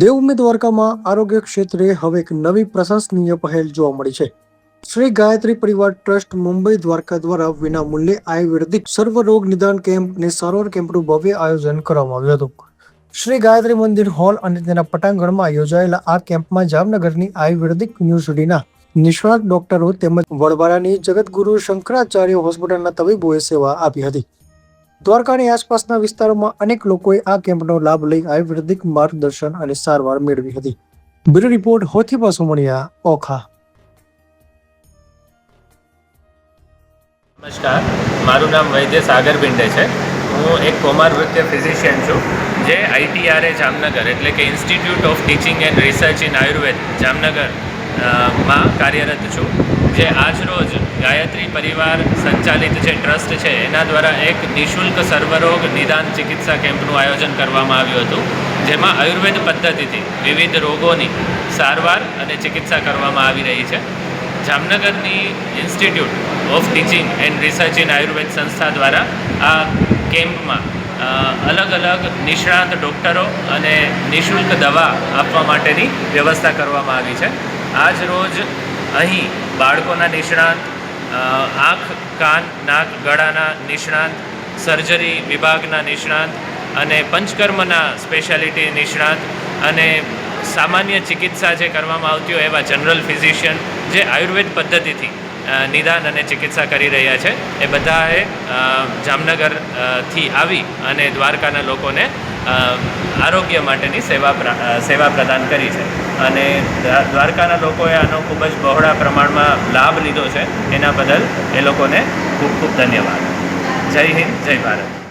દેવભૂમિ દ્વારકામાં આરોગ્ય ક્ષેત્રે હવે એક નવી પ્રશંસનીય પહેલ જોવા મળી છે. શ્રી ગાયત્રી પરિવાર ટ્રસ્ટ મુંબઈ દ્વારકા દ્વારા વિનામૂલ્યે આયુર્વેદિક સર્વરોગ નિદાન કેમ્પ અને સારવાર કેમ્પનું ભવ્ય આયોજન કરવામાં આવ્યું હતું. શ્રી ગાયત્રી મંદિર હોલ અને તેના પટાંગણમાં યોજાયેલા આ કેમ્પમાં જામનગરની આયુર્વેદિક યુનિવર્સિટીના નિષ્ણાત ડોક્ટરો તેમજ વડવાળાની જગતગુરુ શંકરાચાર્ય હોસ્પિટલના તબીબોએ સેવા આપી હતી. દ્વારકાની આસપાસના વિસ્તારોમાં અનેક લોકોએ આ કેમ્પનો લાભ લઈ આયુર્વેદિક માર્ગદર્શન અને સારવાર મેળવી હતી. Bureau report Hothiba Sumaniya, Okha. નમસ્કાર, મારું નામ વૈદ્ય સાગર પિંડે છે. હું એક કોમારવૃત્ય ફિઝિશિયન છું, જે ITRA જામનગર એટલે કે institute of teaching and research in Ayurveda Jamnagar માં કાર્યરત છું. જે આજરોજ ગાયત્રી પરિવાર સંચાલિત જે ટ્રસ્ટ છે એના દ્વારા એક નિઃશુલ્ક સર્વરોગ નિદાન ચિકિત્સા કેમ્પનું આયોજન કરવામાં આવ્યું હતું, જેમાં આયુર્વેદ પદ્ધતિથી વિવિધ રોગોની સારવાર અને ચિકિત્સા કરવામાં આવી રહી છે. જામનગરની institute of teaching and research in Ayurveda સંસ્થા દ્વારા આ કેમ્પમાં અલગ અલગ નિષ્ણાત ડૉક્ટરો અને નિઃશુલ્ક દવા આપવા માટેની વ્યવસ્થા કરવામાં આવી છે. આજ રોજ અહીં બાળકોના નિષ્ણાત, આંખ, કાન, નાક, ગળાના નિષ્ણાત, સર્જરી વિભાગના નિષ્ણાત અને પંચકર્મના સ્પેશિયાલિટી નિષ્ણાત અને સામાન્ય ચિકિત્સા જે કરવામાં આવતી હોય એવા જનરલ ફિઝિશિયન જે આયુર્વેદ પદ્ધતિથી નિદાન અને ચિકિત્સા કરી રહ્યા છે, એ બધાએ જામનગરથી આવી અને દ્વારકાના લોકોને આરોગ્ય માટેની સેવા પ્રદાન કરી છે. અને દ્વારકાના લોકોએ આનો ખૂબ જ બહોળા પ્રમાણમાં લાભ લીધો છે. એના બદલ એ લોકોને ખૂબ ખૂબ ધન્યવાદ. જય હિન્દ, જય ભારત.